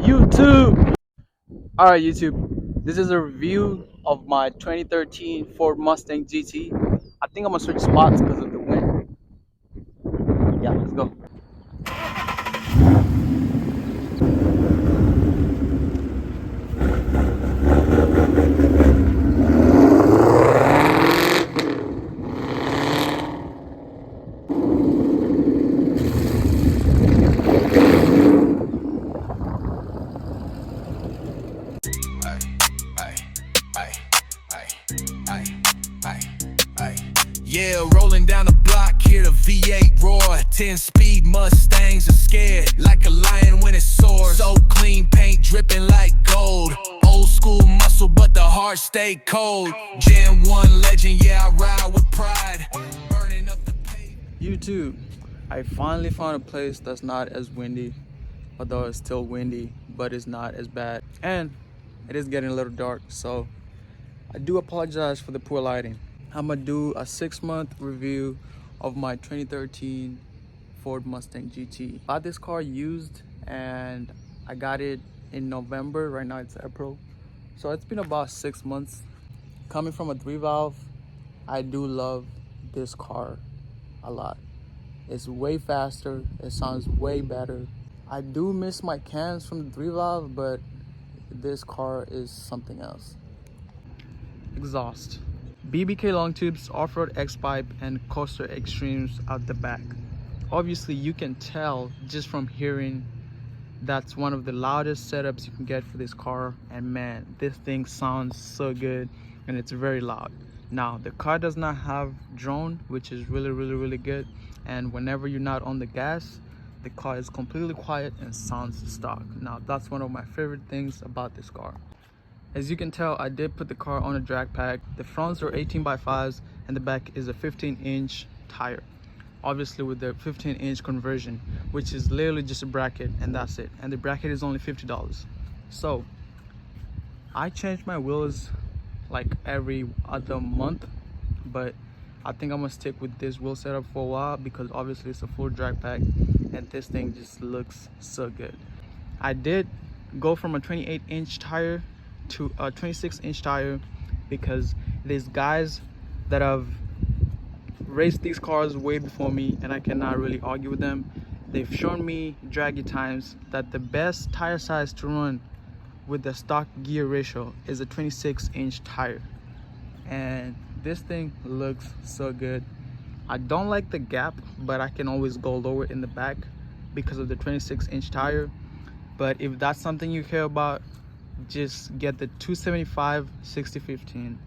YouTube. Alright, YouTube. This is a review of my 2013 Ford Mustang GT. I think I'm gonna switch spots because of the wind. Yeah, let's go. Yeah, rolling down the block, hear the V8 roar. 10-speed Mustangs are scared like a lion when it soars. So clean, paint dripping like gold. Old school muscle, but the heart stay cold. Gen 1 legend, yeah, I ride with pride. Burning up the pavement. YouTube. I finally found a place that's not as windy, although it's still windy, but it's not as bad. And it is getting a little dark, so I do apologize for the poor lighting. I'm gonna do a 6-month review of my 2013 Ford Mustang GT. Bought this car used and I got it in November. Right now it's April, so it's been about 6 months. Coming from a 3-valve, I do love this car a lot. It's way faster, it sounds way better. I do miss my cans from the 3-valve, but this car is something else. Exhaust. BBK long tubes, off-road X-pipe, and coaster extremes out the back. Obviously you can tell just from hearing that's one of the loudest setups you can get for this car, and man, this thing sounds so good and it's very loud. Now the car does not have drone, which is really good, and whenever you're not on the gas, the car is completely quiet and sounds stock. Now that's one of my favorite things about this car. As you can tell, I did put the car on a drag pack. The fronts are 18x5s and the back is a 15-inch tire. Obviously with the 15-inch conversion, which is literally just a bracket and that's it. And the bracket is only $50. So I change my wheels like every other month, but I think I'm gonna stick with this wheel setup for a while because obviously it's a full drag pack and this thing just looks so good. I did go from a 28-inch tire to a 26-inch tire because there's guys that have raced these cars way before me and I cannot really argue with them. They've shown me draggy times that the best tire size to run with the stock gear ratio is a 26-inch tire, and this thing looks so good. I don't like the gap, but I can always go lower in the back because of the 26-inch tire. But if that's something you care about, just get the 275 60/15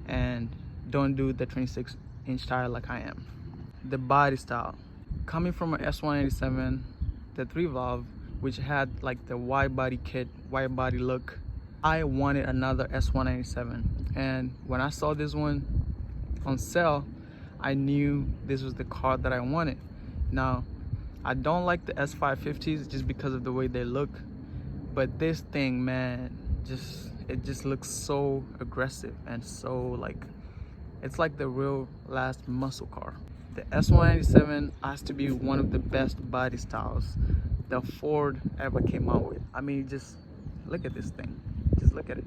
and don't do the 26-inch tire like I am. The body style, coming from an S187, the 3-valve, which had like the wide body kit, wide body look, I wanted another S187, and when I saw this one on sale, I knew this was the car that I wanted. Now I don't like the S550s just because of the way they look, but this thing, man, it just looks so aggressive and so like it's like the real last muscle car. The S197 has to be one of the best body styles the Ford ever came out with. I mean, just look at this thing, just look at it.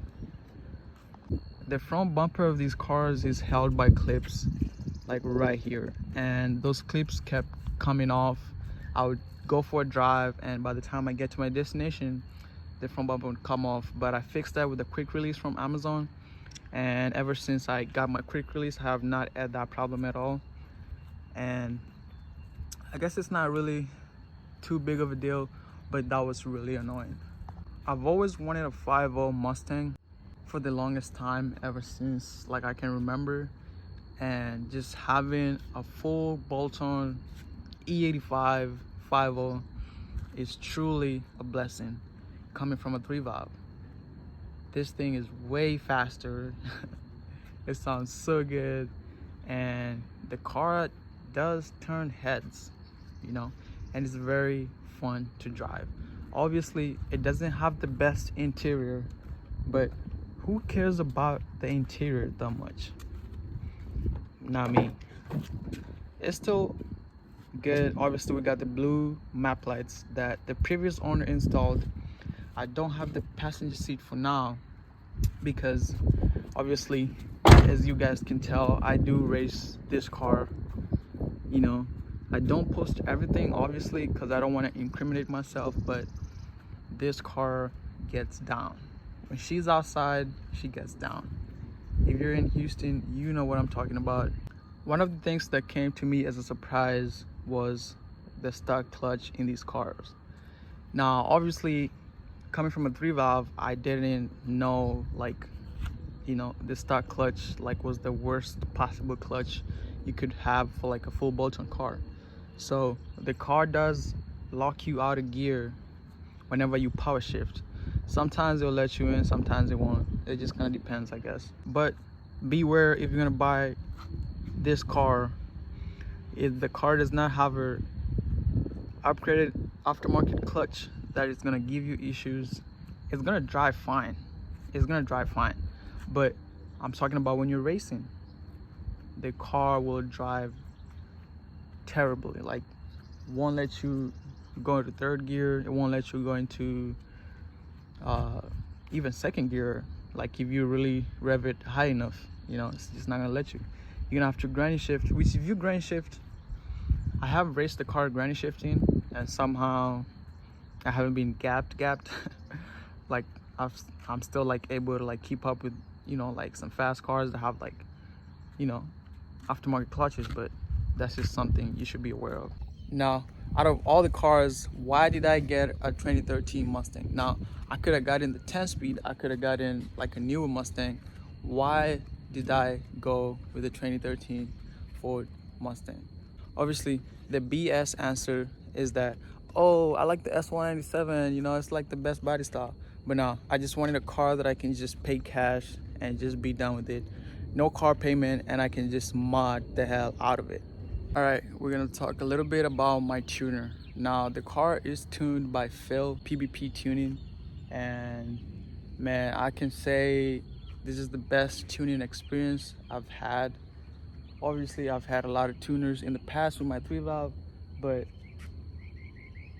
The front bumper of these cars is held by clips like right here, and those clips kept coming off. I would go for a drive and by the time I get to my destination, the front bumper would come off, but I fixed that with a quick release from Amazon, and ever since I got my quick release I have not had that problem at all. And I guess it's not really too big of a deal, but that was really annoying. I've always wanted a 5.0 Mustang for the longest time, ever since like I can remember, and just having a full bolt-on E85 5.0 is truly a blessing. Coming from a 3-valve, this thing is way faster. It sounds so good, and the car does turn heads, you know, and it's very fun to drive. Obviously it doesn't have the best interior, but who cares about the interior that much? Not me. It's still good. Obviously we got the blue map lights that the previous owner installed. I don't have the passenger seat for now because obviously, as you guys can tell, I do race this car. You know, I don't post everything obviously because I don't want to incriminate myself, but this car gets down. When she's outside, she gets down. If you're in Houston, you know what I'm talking about. One of the things that came to me as a surprise was the stock clutch in these cars. Now, obviously, coming from a 3-valve, I didn't know, like, you know, the stock clutch like was the worst possible clutch you could have for like a full bolt-on car. So the car does lock you out of gear whenever you power shift. Sometimes it'll let you in, sometimes it won't. It just kind of depends, I guess. But beware, if you're gonna buy this car, if the car does not have a upgraded aftermarket clutch that is gonna give you issues, it's gonna drive fine. It's gonna drive fine. But I'm talking about when you're racing, the car will drive terribly. Like, won't let you go into third gear. It won't let you go into even second gear. Like, if you really rev it high enough, you know, it's just not gonna let you. You're gonna have to granny shift, which if you granny shift, I have raced the car granny shifting and somehow I haven't been gapped. Like, I'm still like able to like keep up with, you know, like some fast cars that have like, you know, aftermarket clutches, but that's just something you should be aware of. Now, out of all the cars, why did I get a 2013 Mustang? Now, I could have gotten the 10-speed, I could have gotten like a newer Mustang. Why did I go with the 2013 Ford Mustang? Obviously, the BS answer is that, oh, I like the S197, you know, it's like the best body style. But no, I just wanted a car that I can just pay cash and just be done with it. No car payment, and I can just mod the hell out of it. All right, we're gonna talk a little bit about my tuner. Now, the car is tuned by Phil, PBP Tuning, and man, I can say this is the best tuning experience I've had. Obviously, I've had a lot of tuners in the past with my 3-valve, but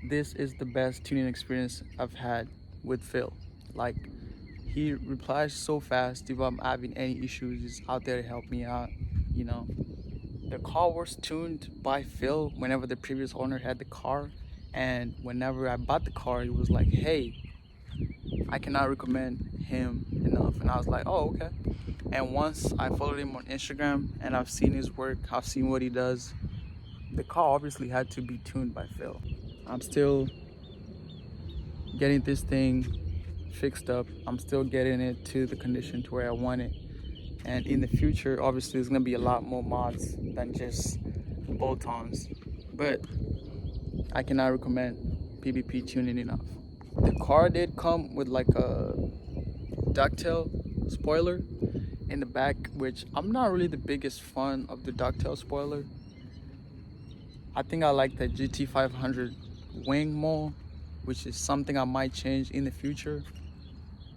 this is the best tuning experience I've had with Phil. Like, he replies so fast if I'm having any issues. He's out there to help me out, you know. The car was tuned by Phil whenever the previous owner had the car, and whenever I bought the car, he was like, hey, I cannot recommend him enough. And I was like, oh, okay. And once I followed him on Instagram and I've seen his work, I've seen what he does, the car obviously had to be tuned by Phil. I'm still getting this thing fixed up. I'm still getting it to the condition to where I want it. And in the future, obviously, there's gonna be a lot more mods than just bolt-ons. But I cannot recommend PBP tuning enough. The car did come with like a ducktail spoiler in the back, which I'm not really the biggest fan of the ducktail spoiler. I think I like the GT 500 wing more, which is something I might change in the future.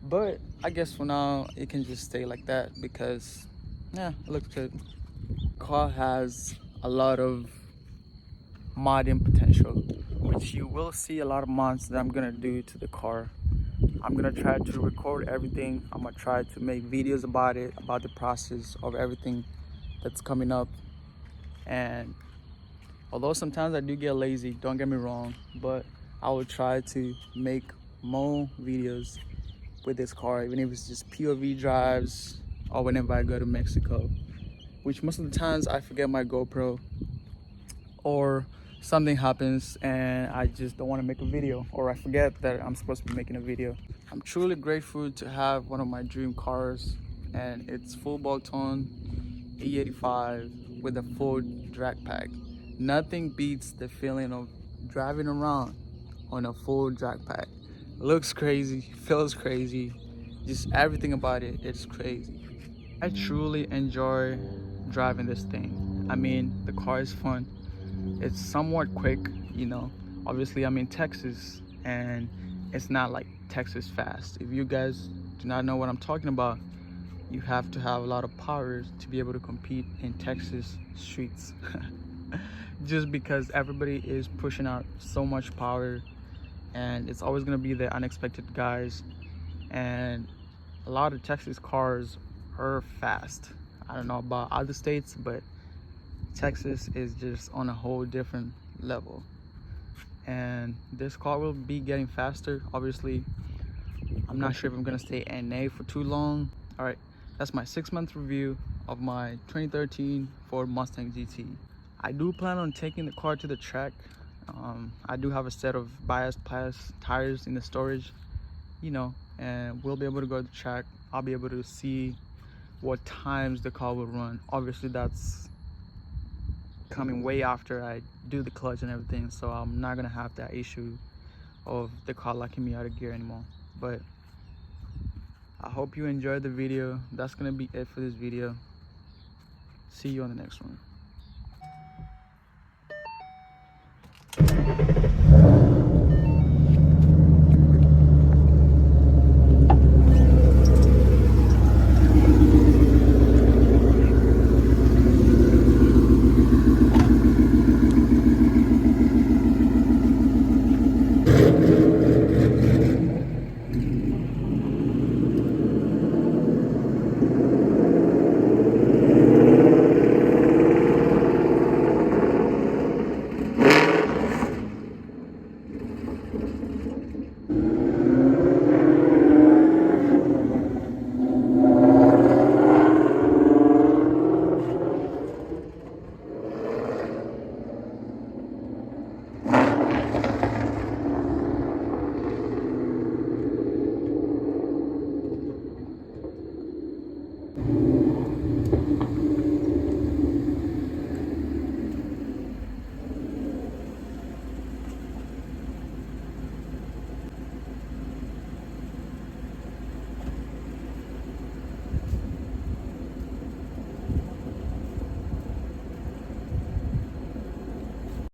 But I guess for now, it can just stay like that because, yeah, it looks good. Car has a lot of modding potential, which you will see a lot of mods that I'm gonna do to the car. I'm gonna try to record everything. I'm gonna try to make videos about it, about the process of everything that's coming up. And although sometimes I do get lazy, don't get me wrong, but I will try to make more videos with this car, even if it's just POV drives or whenever I go to Mexico, which most of the times I forget my GoPro or something happens and I just don't want to make a video, or I forget that I'm supposed to be making a video. I'm truly grateful to have one of my dream cars, and it's full bolt-on E85 with a full drag pack. Nothing beats the feeling of driving around on a full drag pack. Looks crazy, feels crazy, just everything about it, it's crazy. I truly enjoy driving this thing. I mean, the car is fun. It's somewhat quick, you know. Obviously, I'm in Texas, and it's not like Texas fast. If you guys do not know what I'm talking about, you have to have a lot of power to be able to compete in Texas streets. Just because everybody is pushing out so much power, and it's always gonna be the unexpected guys. And a lot of Texas cars are fast. I don't know about other states, but Texas is just on a whole different level. And this car will be getting faster. Obviously, I'm not sure if I'm gonna stay NA for too long. All right, that's my 6-month review of my 2013 Ford Mustang GT. I do plan on taking the car to the track. I do have a set of bias plas tires in the storage, you know, and we'll be able to go to the track. I'll be able to see what times the car will run. Obviously, that's coming way after I do the clutch and everything, so I'm not gonna have that issue of the car locking me out of gear anymore. But I hope you enjoyed the video. That's gonna be it for this video. See you on the next one.